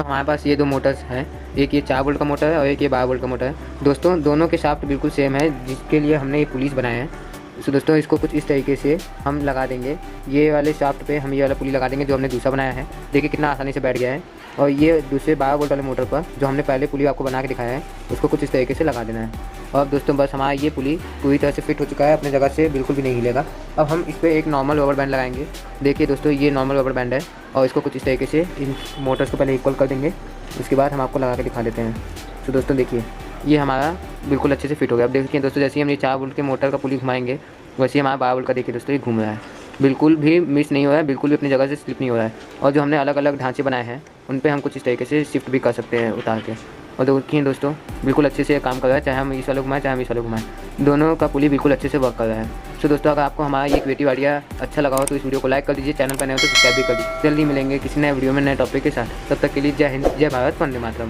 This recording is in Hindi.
हमारे पास ये 2 मोटर्स हैं, एक ये 4 वोल्ट का मोटर है और एक ये 12 वोल्ट का मोटर है। दोस्तों दोनों के शाफ्ट बिल्कुल सेम है जिसके लिए हमने ये पुलीस बनाए हैं। तो दोस्तों इसको कुछ इस तरीके से हम लगा देंगे। ये वाले शाफ्ट पे हम ये वाला पुली लगा देंगे जो हमने दूसरा बनाया है। देखिए कितना आसानी से बैठ गया है। और ये दूसरे 12 वोल्ट वाले मोटर पर जो हमने पहले पुली आपको बना के दिखाया है उसको कुछ इस तरीके से लगा देना है। और दोस्तों बस हमारा ये पुली पूरी तरह से फिट हो चुका है, अपने जगह से बिल्कुल भी नहीं हिलेगा। अब हम इस पर एक नॉर्मल रबर बैंड लगाएंगे। देखिए दोस्तों ये नॉर्मल रबर बैंड है और इसको कुछ इस तरीके से इन मोटर्स को पहले इक्वल कर देंगे, उसके बाद हम आपको लगा के दिखा देते हैं। तो दोस्तों देखिए ये हमारा बिल्कुल अच्छे से फिट हो गया। अब देखिए दोस्तों जैसे ही हम ये 4 वोल्ट के मोटर का पुली घुमाएंगे वैसे ही हमारा 12 वोल्ट का देखिए दोस्तों ये घूम रहा है, बिल्कुल भी मिस नहीं हो रहा है, बिल्कुल भी अपनी जगह से स्लिप नहीं हो रहा है। और जो हमने अलग अलग ढांचे बनाए हैं उन पे हम कुछ इस तरीके से शिफ्ट भी कर सकते हैं उतार के। और देखिए दोस्तों बिल्कुल अच्छे से काम कर रहा है, चाहे हम इस वाले घुमाएं चाहे हम इस वाले घुमाएं, दोनों का पुली बिल्कुल अच्छे से वर्क कर रहा है। तो दोस्तों अगर आपको हमारा ये क्रिएटिव आइडिया अच्छा लगा हो तो इस वीडियो को लाइक कर दीजिए, चैनल पर नए हो तो सब्सक्राइब भी कर दीजिए। जल्दी मिलेंगे किसी नए वीडियो में नए टॉपिक के साथ, तब तक के लिए जय हिंद, जय भारत, वंदे मातरम।